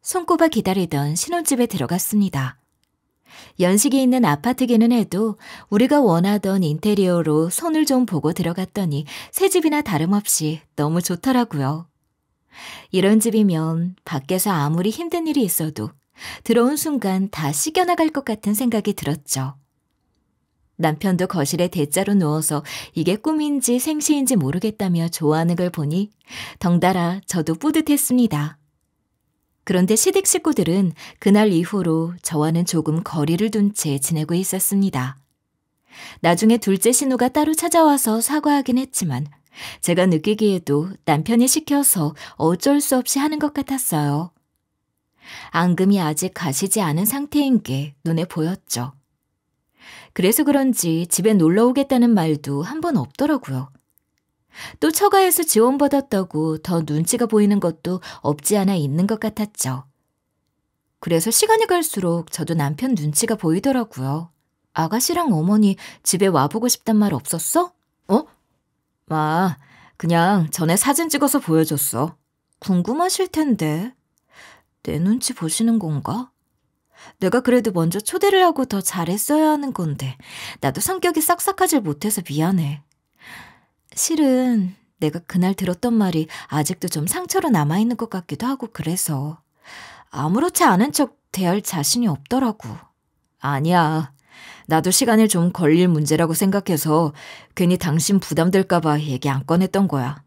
손꼽아 기다리던 신혼집에 들어갔습니다. 연식이 있는 아파트기는 해도 우리가 원하던 인테리어로 손을 좀 보고 들어갔더니 새 집이나 다름없이 너무 좋더라고요. 이런 집이면 밖에서 아무리 힘든 일이 있어도 들어온 순간 다 씻겨나갈 것 같은 생각이 들었죠. 남편도 거실에 대자로 누워서 이게 꿈인지 생시인지 모르겠다며 좋아하는 걸 보니 덩달아 저도 뿌듯했습니다. 그런데 시댁 식구들은 그날 이후로 저와는 조금 거리를 둔 채 지내고 있었습니다. 나중에 둘째 신우가 따로 찾아와서 사과하긴 했지만 제가 느끼기에도 남편이 시켜서 어쩔 수 없이 하는 것 같았어요. 앙금이 아직 가시지 않은 상태인 게 눈에 보였죠. 그래서 그런지 집에 놀러 오겠다는 말도 한 번 없더라고요. 또 처가에서 지원받았다고 더 눈치가 보이는 것도 없지 않아 있는 것 같았죠. 그래서 시간이 갈수록 저도 남편 눈치가 보이더라고요. 아가씨랑 어머니 집에 와보고 싶단 말 없었어? 그냥 전에 사진 찍어서 보여줬어. 궁금하실 텐데. 내 눈치 보시는 건가? 내가 그래도 먼저 초대를 하고 더 잘했어야 하는 건데 나도 성격이 싹싹하질 못해서 미안해. 실은 내가 그날 들었던 말이 아직도 좀 상처로 남아있는 것 같기도 하고 그래서 아무렇지 않은 척 대할 자신이 없더라고. 아니야. 나도 시간이 좀 걸릴 문제라고 생각해서 괜히 당신 부담될까봐 얘기 안 꺼냈던 거야.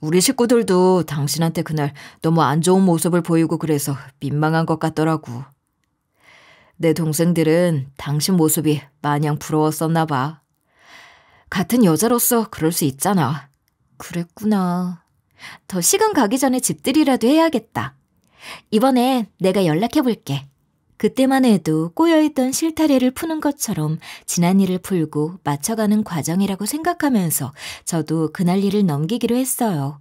우리 식구들도 당신한테 그날 너무 안 좋은 모습을 보이고 그래서 민망한 것 같더라고. 내 동생들은 당신 모습이 마냥 부러웠었나 봐. 같은 여자로서 그럴 수 있잖아. 그랬구나. 더 시간 가기 전에 집들이라도 해야겠다. 이번에 내가 연락해볼게. 그때만 해도 꼬여있던 실타래를 푸는 것처럼 지난 일을 풀고 맞춰가는 과정이라고 생각하면서 저도 그날 일을 넘기기로 했어요.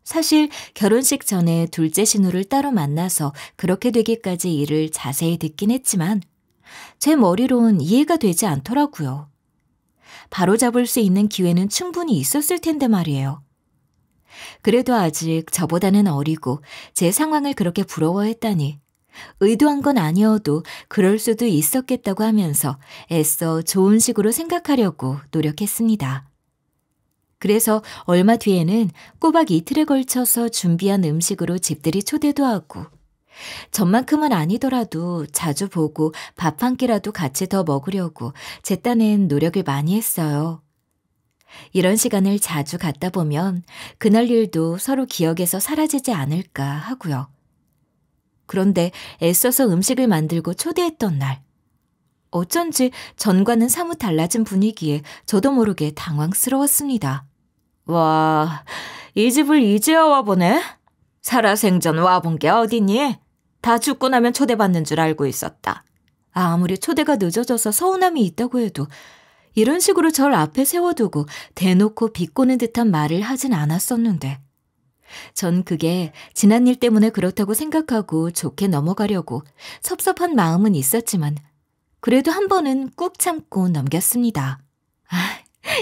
사실 결혼식 전에 둘째 신우를 따로 만나서 그렇게 되기까지 일을 자세히 듣긴 했지만 제 머리론 이해가 되지 않더라고요. 바로잡을 수 있는 기회는 충분히 있었을 텐데 말이에요. 그래도 아직 저보다는 어리고 제 상황을 그렇게 부러워했다니 의도한 건 아니어도 그럴 수도 있었겠다고 하면서 애써 좋은 식으로 생각하려고 노력했습니다. 그래서 얼마 뒤에는 꼬박 이틀에 걸쳐서 준비한 음식으로 집들이 초대도 하고 전만큼은 아니더라도 자주 보고 밥 한 끼라도 같이 더 먹으려고 제 딴엔 노력을 많이 했어요. 이런 시간을 자주 갖다 보면 그날 일도 서로 기억에서 사라지지 않을까 하고요. 그런데 애써서 음식을 만들고 초대했던 날, 어쩐지 전과는 사뭇 달라진 분위기에 저도 모르게 당황스러웠습니다. 와, 이 집을 이제야 와보네? 살아생전 와본 게 어디니? 다 죽고 나면 초대받는 줄 알고 있었다. 아무리 초대가 늦어져서 서운함이 있다고 해도 이런 식으로 절 앞에 세워두고 대놓고 비꼬는 듯한 말을 하진 않았었는데 전 그게 지난 일 때문에 그렇다고 생각하고 좋게 넘어가려고 섭섭한 마음은 있었지만 그래도 한 번은 꾹 참고 넘겼습니다.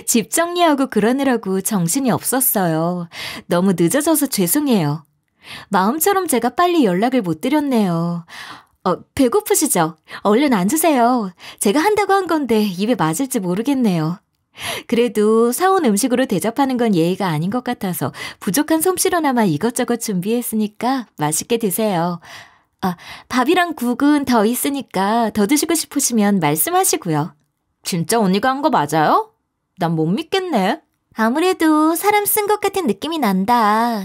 집 정리하고 그러느라고 정신이 없었어요. 너무 늦어져서 죄송해요. 마음처럼 제가 빨리 연락을 못 드렸네요. 배고프시죠? 얼른 앉으세요. 제가 한다고 한 건데 입에 맞을지 모르겠네요. 그래도 사온 음식으로 대접하는 건 예의가 아닌 것 같아서 부족한 솜씨로나마 이것저것 준비했으니까 맛있게 드세요. 밥이랑 국은 더 있으니까 더 드시고 싶으시면 말씀하시고요. 진짜 언니가 한 거 맞아요? 난 못 믿겠네. 아무래도 사람 쓴 것 같은 느낌이 난다.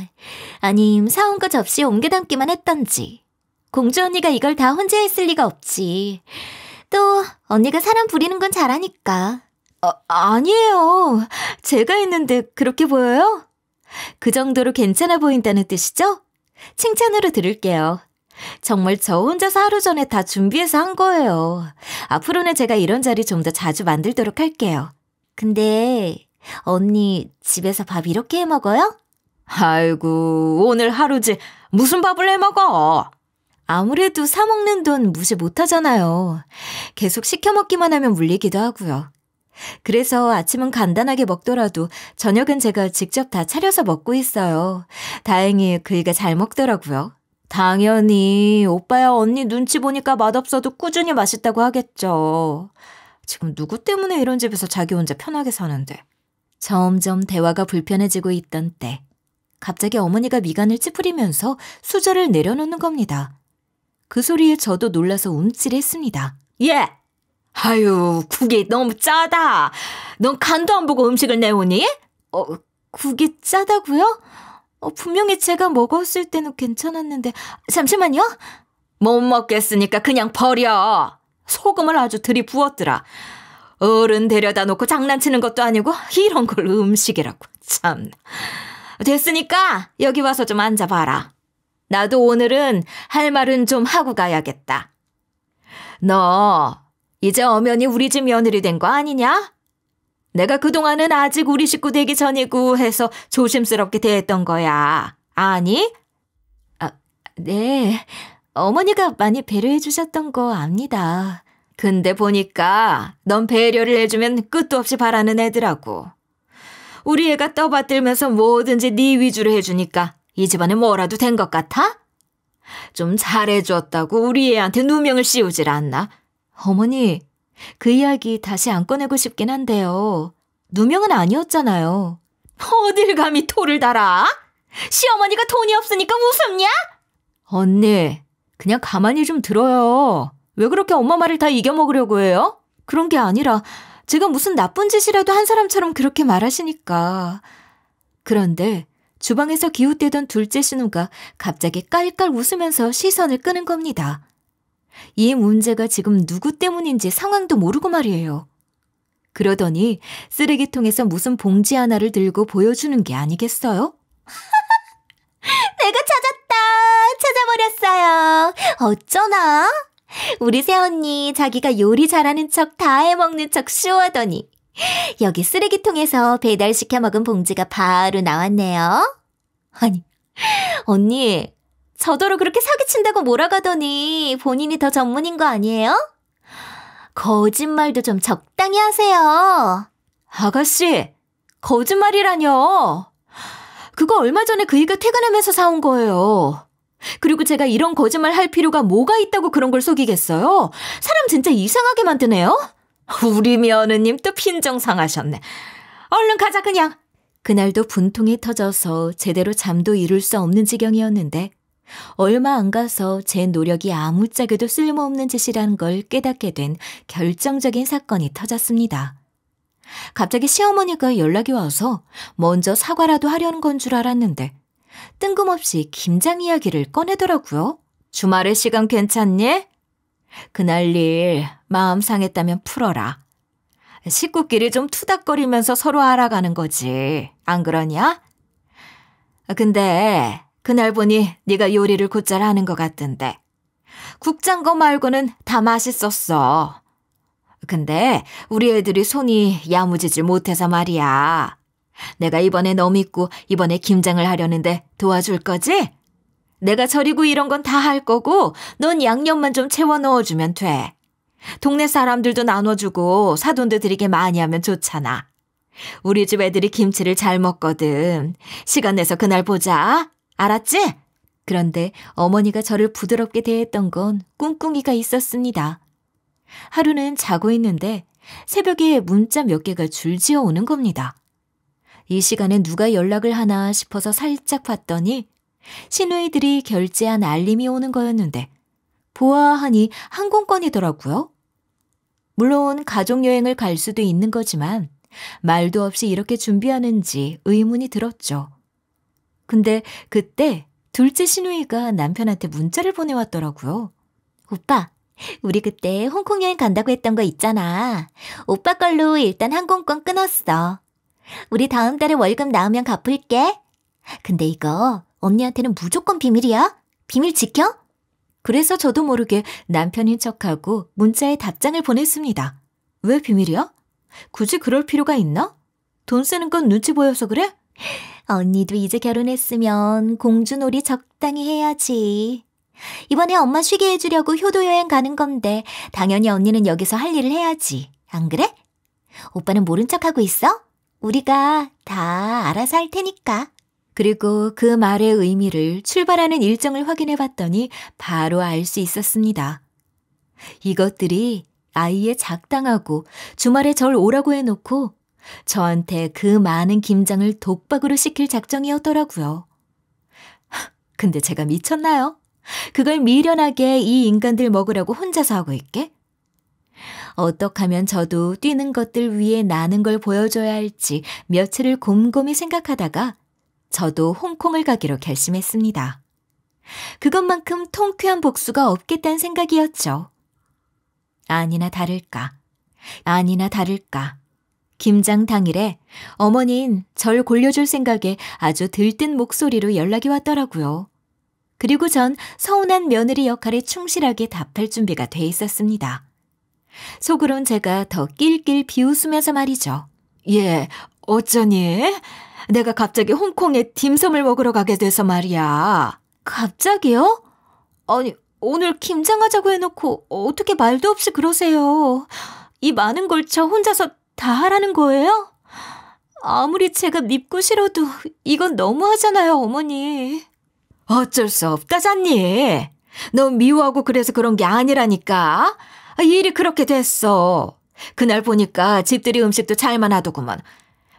아님 사온 거 접시에 옮겨 담기만 했던지. 공주 언니가 이걸 다 혼자 했을 리가 없지. 또 언니가 사람 부리는 건 잘하니까. 아니에요. 제가 했는데 그렇게 보여요? 그 정도로 괜찮아 보인다는 뜻이죠? 칭찬으로 들을게요. 정말 저 혼자서 하루 전에 다 준비해서 한 거예요. 앞으로는 제가 이런 자리 좀 더 자주 만들도록 할게요. 근데 언니 집에서 밥 이렇게 해 먹어요? 아이고, 오늘 하루지 무슨 밥을 해 먹어? 아무래도 사 먹는 돈 무시 못 하잖아요. 계속 시켜 먹기만 하면 물리기도 하고요. 그래서 아침은 간단하게 먹더라도 저녁은 제가 직접 다 차려서 먹고 있어요. 다행히 그이가 잘 먹더라고요. 당연히 오빠야 언니 눈치 보니까 맛없어도 꾸준히 맛있다고 하겠죠. 지금 누구 때문에 이런 집에서 자기 혼자 편하게 사는데. 점점 대화가 불편해지고 있던 때 갑자기 어머니가 미간을 찌푸리면서 수저를 내려놓는 겁니다. 그 소리에 저도 놀라서 움찔했습니다. 예! 아유, 국이 너무 짜다. 넌 간도 안 보고 음식을 내오니? 국이 짜다고요? 분명히 제가 먹었을 때는 괜찮았는데. 잠시만요. 못 먹겠으니까 그냥 버려. 소금을 아주 들이부었더라. 어른 데려다 놓고 장난치는 것도 아니고 이런 걸 음식이라고. 참. 됐으니까 여기 와서 좀 앉아봐라. 나도 오늘은 할 말은 좀 하고 가야겠다. 너 이제 엄연히 우리 집 며느리 된 거 아니냐? 내가 그동안은 아직 우리 식구 되기 전이고 해서 조심스럽게 대했던 거야. 아니? 네. 어머니가 많이 배려해 주셨던 거 압니다. 근데 보니까 넌 배려를 해주면 끝도 없이 바라는 애더라고. 우리 애가 떠받들면서 뭐든지 네 위주로 해주니까 이 집안에 뭐라도 된 것 같아? 좀 잘해줬다고 우리 애한테 누명을 씌우질 않나? 어머니, 그 이야기 다시 안 꺼내고 싶긴 한데요. 누명은 아니었잖아요. 어딜 감히 토를 달아? 시어머니가 돈이 없으니까 우습냐? 언니, 그냥 가만히 좀 들어요. 왜 그렇게 엄마 말을 다 이겨먹으려고 해요? 그런 게 아니라 제가 무슨 나쁜 짓이라도 한 사람처럼 그렇게 말하시니까. 그런데 주방에서 기웃대던 둘째 신우가 갑자기 깔깔 웃으면서 시선을 끄는 겁니다. 이 문제가 지금 누구 때문인지 상황도 모르고 말이에요. 그러더니 쓰레기통에서 무슨 봉지 하나를 들고 보여주는 게 아니겠어요? 내가 찾아버렸어요. 어쩌나? 우리 새언니 자기가 요리 잘하는 척 다 해먹는 척 쇼하더니 여기 쓰레기통에서 배달시켜 먹은 봉지가 바로 나왔네요. 아니, 언니 저더러 그렇게 사기친다고 몰아가더니 본인이 더 전문인 거 아니에요? 거짓말도 좀 적당히 하세요. 아가씨, 거짓말이라뇨. 그거 얼마 전에 그이가 퇴근하면서 사온 거예요. 그리고 제가 이런 거짓말 할 필요가 뭐가 있다고 그런 걸 속이겠어요? 사람 진짜 이상하게 만드네요. 우리 며느님 또 핀정 상하셨네. 얼른 가자 그냥. 그날도 분통이 터져서 제대로 잠도 이룰 수 없는 지경이었는데 얼마 안 가서 제 노력이 아무짝에도 쓸모없는 짓이라는 걸 깨닫게 된 결정적인 사건이 터졌습니다. 갑자기 시어머니가 연락이 와서 먼저 사과라도 하려는 건 줄 알았는데 뜬금없이 김장 이야기를 꺼내더라고요. 주말에 시간 괜찮니? 그날 일 마음 상했다면 풀어라. 식구끼리 좀 투닥거리면서 서로 알아가는 거지. 안 그러냐? 근데 그날 보니 네가 요리를 곧잘 하는 것 같던데. 국장 거 말고는 다 맛있었어. 근데 우리 애들이 손이 야무지질 못해서 말이야. 내가 이번에 너 믿고 이번에 김장을 하려는데 도와줄 거지? 내가 절이고 이런 건 다 할 거고 넌 양념만 좀 채워 넣어주면 돼. 동네 사람들도 나눠주고 사돈도 드리게 많이 하면 좋잖아. 우리 집 애들이 김치를 잘 먹거든. 시간 내서 그날 보자. 알았지? 그런데 어머니가 저를 부드럽게 대했던 건 꿍꿍이가 있었습니다. 하루는 자고 있는데 새벽에 문자 몇 개가 줄지어 오는 겁니다. 이 시간에 누가 연락을 하나 싶어서 살짝 봤더니 시누이들이 결제한 알림이 오는 거였는데 보아하니 항공권이더라고요. 물론 가족여행을 갈 수도 있는 거지만 말도 없이 이렇게 준비하는지 의문이 들었죠. 근데 그때 둘째 시누이가 남편한테 문자를 보내왔더라고요. 오빠, 우리 그때 홍콩 여행 간다고 했던 거 있잖아. 오빠 걸로 일단 항공권 끊었어. 우리 다음 달에 월급 나오면 갚을게. 근데 이거 언니한테는 무조건 비밀이야? 비밀 지켜? 그래서 저도 모르게 남편인 척하고 문자에 답장을 보냈습니다. 왜 비밀이야? 굳이 그럴 필요가 있나? 돈 쓰는 건 눈치 보여서 그래? 언니도 이제 결혼했으면 공주놀이 적당히 해야지. 이번에 엄마 쉬게 해주려고 효도여행 가는 건데 당연히 언니는 여기서 할 일을 해야지. 안 그래? 오빠는 모른 척하고 있어? 우리가 다 알아서 할 테니까. 그리고 그 말의 의미를 출발하는 일정을 확인해 봤더니 바로 알 수 있었습니다. 이것들이 아이의 작당하고 주말에 절 오라고 해놓고 저한테 그 많은 김장을 독박으로 시킬 작정이었더라고요. 근데 제가 미쳤나요? 그걸 미련하게 이 인간들 먹으라고 혼자서 하고 있게? 어떻게 하면 저도 뛰는 것들 위에 나는 걸 보여줘야 할지 며칠을 곰곰이 생각하다가 저도 홍콩을 가기로 결심했습니다. 그것만큼 통쾌한 복수가 없겠다는 생각이었죠. 아니나 다를까. 김장 당일에 어머니는 절 골려줄 생각에 아주 들뜬 목소리로 연락이 왔더라고요. 그리고 전 서운한 며느리 역할에 충실하게 답할 준비가 돼 있었습니다. 속으론 제가 더 낄낄 비웃으면서 말이죠. 예, 어쩌니? 내가 갑자기 홍콩에 딤섬을 먹으러 가게 돼서 말이야. 갑자기요? 아니, 오늘 김장하자고 해놓고 어떻게 말도 없이 그러세요. 이 많은 걸 저 혼자서 다 하라는 거예요? 아무리 제가 밉고 싫어도 이건 너무하잖아요, 어머니. 어쩔 수 없다잖니. 너 미워하고 그래서 그런 게 아니라니까. 일이 그렇게 됐어. 그날 보니까 집들이 음식도 잘만 하더구먼.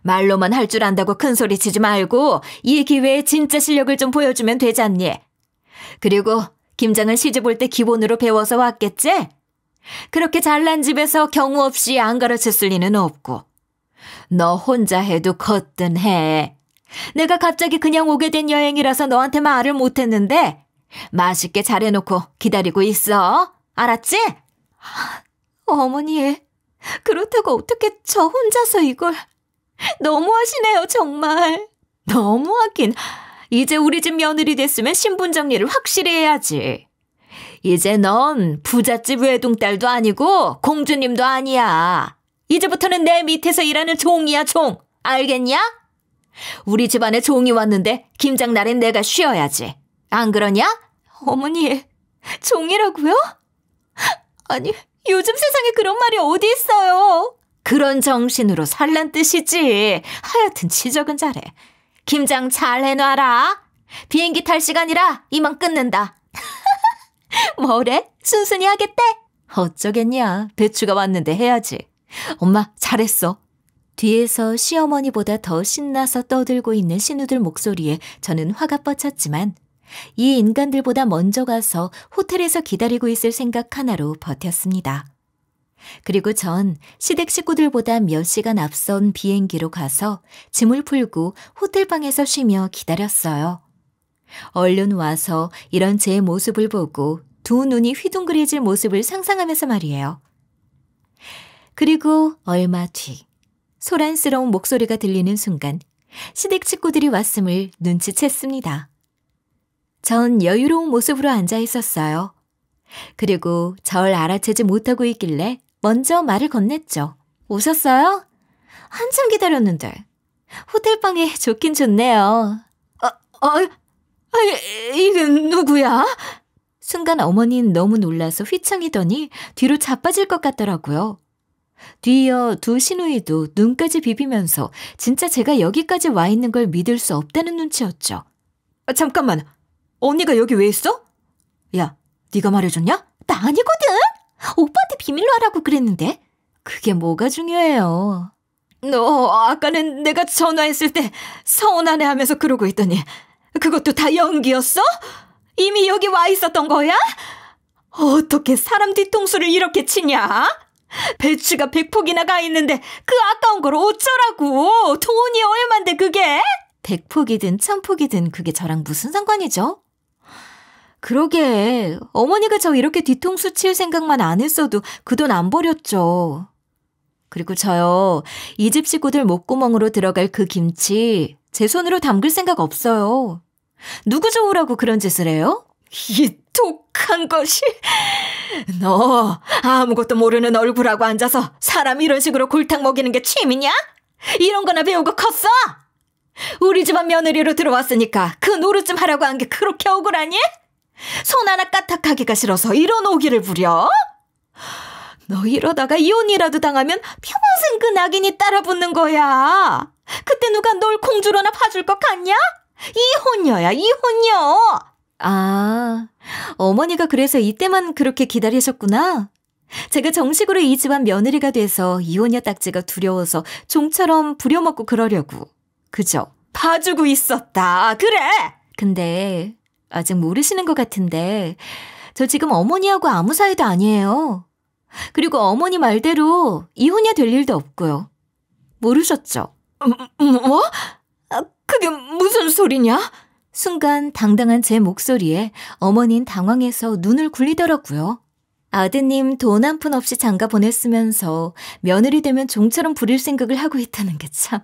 말로만 할 줄 안다고 큰소리 치지 말고 이 기회에 진짜 실력을 좀 보여주면 되잖니. 그리고 김장은 시집 올 때 기본으로 배워서 왔겠지? 그렇게 잘난 집에서 경우 없이 안 가르쳤을 리는 없고. 너 혼자 해도 거뜬해. 내가 갑자기 그냥 오게 된 여행이라서 너한테 말을 못했는데 맛있게 잘해놓고 기다리고 있어. 알았지? 어머니, 그렇다고 어떻게 저 혼자서 이걸... 너무하시네요, 정말. 너무하긴. 이제 우리 집 며느리 됐으면 신분 정리를 확실히 해야지. 이제 넌 부잣집 외동딸도 아니고 공주님도 아니야. 이제부터는 내 밑에서 일하는 종이야, 종. 알겠냐? 우리 집안에 종이 왔는데 김장날엔 내가 쉬어야지. 안 그러냐? 어머니, 종이라고요? 아니, 요즘 세상에 그런 말이 어디 있어요? 그런 정신으로 살란 뜻이지. 하여튼 지적은 잘해. 김장 잘 해놔라. 비행기 탈 시간이라 이만 끊는다. 뭐래? 순순히 하겠대? 어쩌겠냐. 배추가 왔는데 해야지. 엄마 잘했어. 뒤에서 시어머니보다 더 신나서 떠들고 있는 신우들 목소리에 저는 화가 뻗쳤지만 이 인간들보다 먼저 가서 호텔에서 기다리고 있을 생각 하나로 버텼습니다. 그리고 전 시댁 식구들보다 몇 시간 앞선 비행기로 가서 짐을 풀고 호텔방에서 쉬며 기다렸어요. 얼른 와서 이런 제 모습을 보고 두 눈이 휘둥그레질 모습을 상상하면서 말이에요. 그리고 얼마 뒤 소란스러운 목소리가 들리는 순간 시댁 식구들이 왔음을 눈치챘습니다. 전 여유로운 모습으로 앉아 있었어요. 그리고 절 알아채지 못하고 있길래 먼저 말을 건넸죠. 오셨어요? 한참 기다렸는데. 호텔방에 좋긴 좋네요. 이게 누구야? 순간 어머니는 너무 놀라서 휘청이더니 뒤로 자빠질 것 같더라고요. 뒤이어 두 시누이도 눈까지 비비면서 진짜 제가 여기까지 와 있는 걸 믿을 수 없다는 눈치였죠. 잠깐만, 언니가 여기 왜 있어? 야, 네가 말해줬냐? 나 아니거든. 오빠한테 비밀로 하라고 그랬는데. 그게 뭐가 중요해요. 너 아까는 내가 전화했을 때 서운하네 하면서 그러고 있더니 그것도 다 연기였어? 이미 여기 와 있었던 거야? 어떻게 사람 뒤통수를 이렇게 치냐? 배추가 100폭이나 가 있는데 그 아까운 걸 어쩌라고? 돈이 얼만데 그게? 100폭이든 1000폭이든 그게 저랑 무슨 상관이죠? 그러게 어머니가 저 이렇게 뒤통수 칠 생각만 안 했어도 그 돈 안 버렸죠. 그리고 저요, 이 집 식구들 목구멍으로 들어갈 그 김치 제 손으로 담글 생각 없어요. 누구 좋으라고 그런 짓을 해요? 이 독한 것이. 너 아무것도 모르는 얼굴하고 앉아서 사람 이런 식으로 골탕 먹이는 게 취미냐? 이런 거나 배우고 컸어? 우리 집안 며느리로 들어왔으니까 그 노릇 좀 하라고 한 게 그렇게 억울하니? 손 하나 까딱하기가 싫어서 이런 오기를 부려? 너 이러다가 이혼이라도 당하면 평생 그 낙인이 따라붙는 거야. 그때 누가 널 공주로나 봐줄 것 같냐? 이혼녀야, 이혼녀. 아, 어머니가 그래서 이때만 그렇게 기다리셨구나. 제가 정식으로 이 집안 며느리가 돼서 이혼녀 딱지가 두려워서 종처럼 부려먹고 그러려고. 그죠? 봐주고 있었다. 그래. 근데 아직 모르시는 것 같은데 저 지금 어머니하고 아무 사이도 아니에요. 그리고 어머니 말대로 이혼녀 될 일도 없고요. 모르셨죠? 뭐? 그게 무슨 소리냐? 순간 당당한 제 목소리에 어머니는 당황해서 눈을 굴리더라고요. 아드님 돈 한 푼 없이 장가 보냈으면서 며느리 되면 종처럼 부릴 생각을 하고 있다는 게 참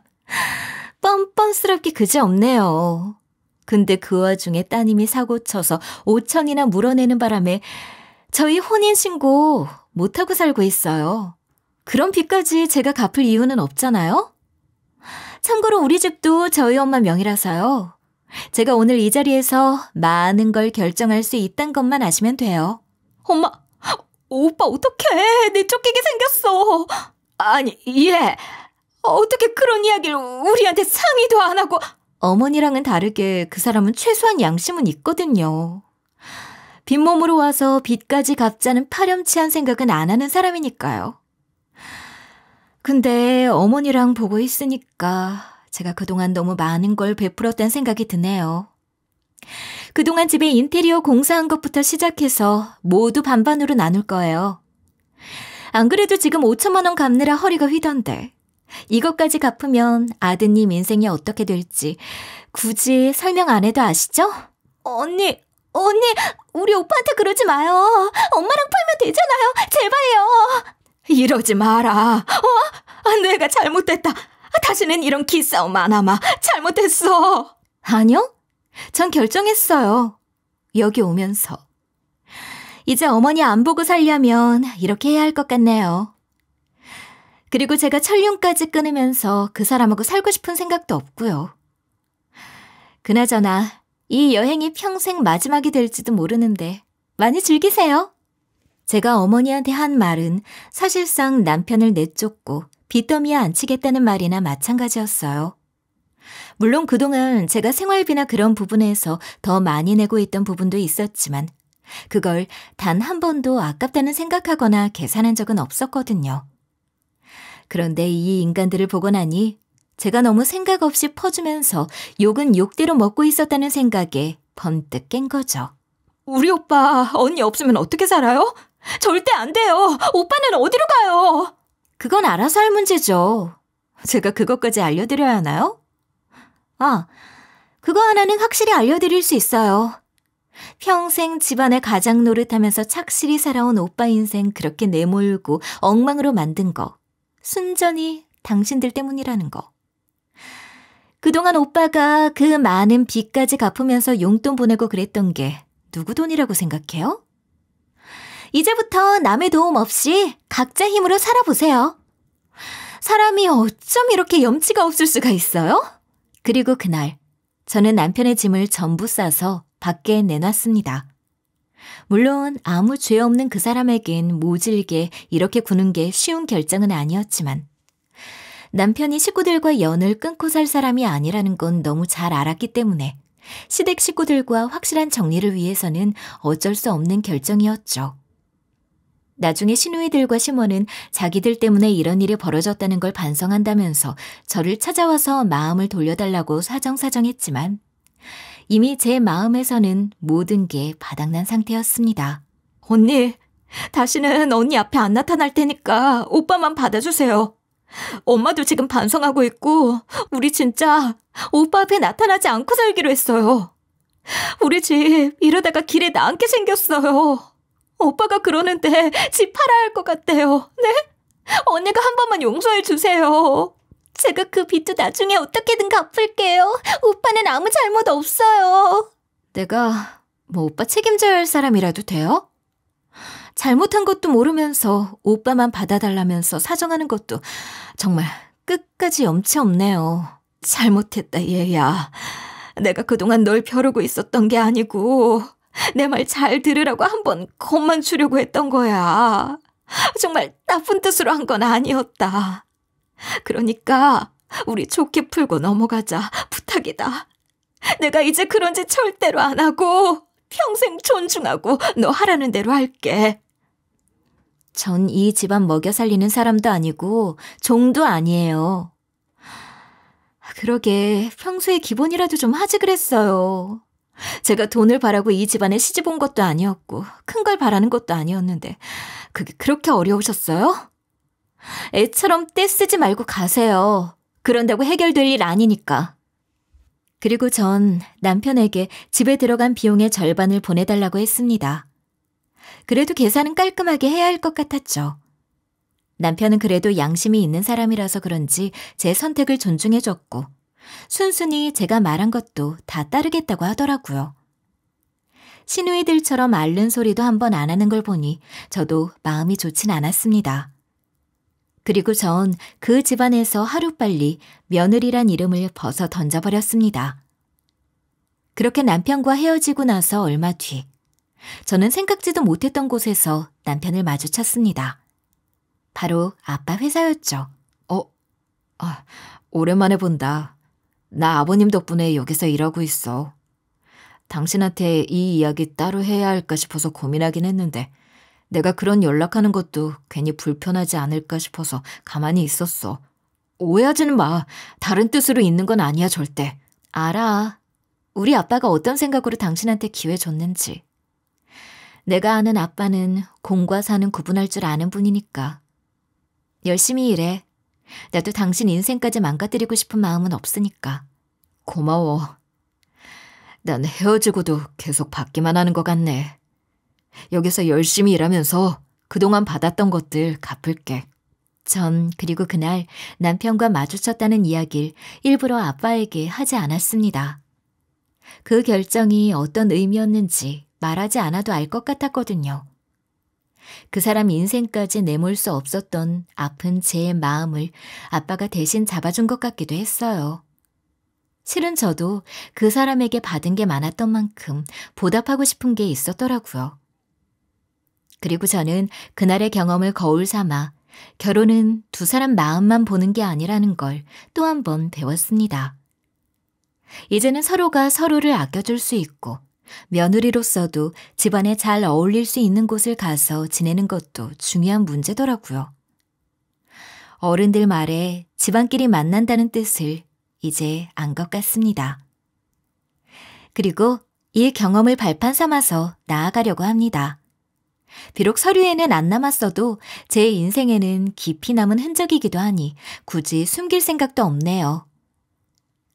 뻔뻔스럽게 그지없네요. 근데 그 와중에 따님이 사고쳐서 5천이나 물어내는 바람에 저희 혼인신고 못하고 살고 있어요. 그런 빚까지 제가 갚을 이유는 없잖아요? 참고로 우리 집도 저희 엄마 명의라서요. 제가 오늘 이 자리에서 많은 걸 결정할 수 있다는 것만 아시면 돼요. 엄마, 오빠 어떡해. 내 쫓기게 생겼어. 아니, 얘 어떻게 그런 이야기를 우리한테 상의도 안 하고. 어머니랑은 다르게 그 사람은 최소한 양심은 있거든요. 빈몸으로 와서 빚까지 갚자는 파렴치한 생각은 안 하는 사람이니까요. 근데 어머니랑 보고 있으니까 제가 그동안 너무 많은 걸 베풀었다는 생각이 드네요. 그동안 집에 인테리어 공사한 것부터 시작해서 모두 반반으로 나눌 거예요. 안 그래도 지금 5천만 원 갚느라 허리가 휘던데 이것까지 갚으면 아드님 인생이 어떻게 될지 굳이 설명 안 해도 아시죠? 언니, 우리 오빠한테 그러지 마요. 엄마랑 풀면 되잖아요. 제발요. 이러지 마라. 내가 잘못됐다. 다시는 이런 기싸움 안 하마. 잘못했어. 아니요. 전 결정했어요. 여기 오면서. 이제 어머니 안 보고 살려면 이렇게 해야 할 것 같네요. 그리고 제가 천륜까지 끊으면서 그 사람하고 살고 싶은 생각도 없고요. 그나저나 이 여행이 평생 마지막이 될지도 모르는데 많이 즐기세요. 제가 어머니한테 한 말은 사실상 남편을 내쫓고 빚더미에 앉히겠다는 말이나 마찬가지였어요. 물론 그동안 제가 생활비나 그런 부분에서 더 많이 내고 있던 부분도 있었지만 그걸 단 한 번도 아깝다는 생각하거나 계산한 적은 없었거든요. 그런데 이 인간들을 보고 나니 제가 너무 생각 없이 퍼주면서 욕은 욕대로 먹고 있었다는 생각에 번뜩 깬 거죠. 우리 오빠 언니 없으면 어떻게 살아요? 절대 안 돼요. 오빠는 어디로 가요? 그건 알아서 할 문제죠. 제가 그것까지 알려드려야 하나요? 아, 그거 하나는 확실히 알려드릴 수 있어요. 평생 집안의 가장 노릇하면서 착실히 살아온 오빠 인생 그렇게 내몰고 엉망으로 만든 거. 순전히 당신들 때문이라는 거. 그동안 오빠가 그 많은 빚까지 갚으면서 용돈 보내고 그랬던 게 누구 돈이라고 생각해요? 이제부터 남의 도움 없이 각자 힘으로 살아보세요. 사람이 어쩜 이렇게 염치가 없을 수가 있어요? 그리고 그날 저는 남편의 짐을 전부 싸서 밖에 내놨습니다. 물론 아무 죄 없는 그 사람에겐 모질게 이렇게 구는 게 쉬운 결정은 아니었지만 남편이 식구들과 연을 끊고 살 사람이 아니라는 건 너무 잘 알았기 때문에 시댁 식구들과 확실한 정리를 위해서는 어쩔 수 없는 결정이었죠. 나중에 시누이들과 시모는 자기들 때문에 이런 일이 벌어졌다는 걸 반성한다면서 저를 찾아와서 마음을 돌려달라고 사정사정했지만 이미 제 마음에서는 모든 게 바닥난 상태였습니다. 언니, 다시는 언니 앞에 안 나타날 테니까 오빠만 받아주세요. 엄마도 지금 반성하고 있고 우리 진짜 오빠 앞에 나타나지 않고 살기로 했어요. 우리 집 이러다가 길에 나앉게 생겼어요. 오빠가 그러는데 집 팔아야 할 것 같대요. 네? 언니가 한 번만 용서해 주세요. 제가 그 빚도 나중에 어떻게든 갚을게요. 오빠는 아무 잘못 없어요. 내가 오빠 책임져야 할 사람이라도 돼요? 잘못한 것도 모르면서 오빠만 받아달라면서 사정하는 것도 정말 끝까지 염치 없네요. 잘못했다 얘야. 내가 그동안 널 벼르고 있었던 게 아니고 내 말 잘 들으라고 한번 겁만 주려고 했던 거야. 정말 나쁜 뜻으로 한 건 아니었다. 그러니까 우리 좋게 풀고 넘어가자. 부탁이다. 내가 이제 그런 짓 절대로 안 하고 평생 존중하고 너 하라는 대로 할게. 전 이 집안 먹여 살리는 사람도 아니고 종도 아니에요. 그러게 평소에 기본이라도 좀 하지 그랬어요. 제가 돈을 바라고 이 집안에 시집 온 것도 아니었고 큰 걸 바라는 것도 아니었는데 그게 그렇게 어려우셨어요? 애처럼 떼쓰지 말고 가세요. 그런다고 해결될 일 아니니까. 그리고 전 남편에게 집에 들어간 비용의 절반을 보내달라고 했습니다. 그래도 계산은 깔끔하게 해야 할 것 같았죠. 남편은 그래도 양심이 있는 사람이라서 그런지 제 선택을 존중해줬고 순순히 제가 말한 것도 다 따르겠다고 하더라고요. 시누이들처럼 앓는 소리도 한 번 안 하는 걸 보니 저도 마음이 좋진 않았습니다. 그리고 전 그 집안에서 하루빨리 며느리란 이름을 벗어 던져버렸습니다. 그렇게 남편과 헤어지고 나서 얼마 뒤 저는 생각지도 못했던 곳에서 남편을 마주쳤습니다. 바로 아빠 회사였죠. 오랜만에 본다. 나 아버님 덕분에 여기서 일하고 있어. 당신한테 이 이야기 따로 해야 할까 싶어서 고민하긴 했는데 내가 그런 연락하는 것도 괜히 불편하지 않을까 싶어서 가만히 있었어. 오해하지는 마. 다른 뜻으로 있는 건 아니야 절대. 알아. 우리 아빠가 어떤 생각으로 당신한테 기회 줬는지. 내가 아는 아빠는 공과 사는 구분할 줄 아는 분이니까. 열심히 일해. 나도 당신 인생까지 망가뜨리고 싶은 마음은 없으니까. 고마워. 난 헤어지고도 계속 받기만 하는 것 같네. 여기서 열심히 일하면서 그동안 받았던 것들 갚을게. 전 그리고 그날 남편과 마주쳤다는 이야기를 일부러 아빠에게 하지 않았습니다. 그 결정이 어떤 의미였는지 말하지 않아도 알 것 같았거든요. 그 사람 인생까지 내몰 수 없었던 아픈 제 마음을 아빠가 대신 잡아준 것 같기도 했어요. 실은 저도 그 사람에게 받은 게 많았던 만큼 보답하고 싶은 게 있었더라고요. 그리고 저는 그날의 경험을 거울 삼아 결혼은 두 사람 마음만 보는 게 아니라는 걸 또 한 번 배웠습니다. 이제는 서로가 서로를 아껴줄 수 있고 며느리로서도 집안에 잘 어울릴 수 있는 곳을 가서 지내는 것도 중요한 문제더라고요. 어른들 말에 집안끼리 만난다는 뜻을 이제 안 것 같습니다. 그리고 이 경험을 발판 삼아서 나아가려고 합니다. 비록 서류에는 안 남았어도 제 인생에는 깊이 남은 흔적이기도 하니 굳이 숨길 생각도 없네요.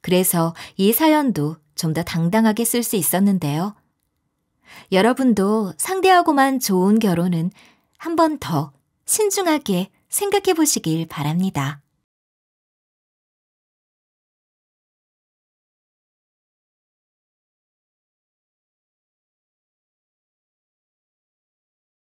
그래서 이 사연도 좀 더 당당하게 쓸 수 있었는데요. 여러분도 상대하고만 좋은 결혼은 한 번 더 신중하게 생각해 보시길 바랍니다.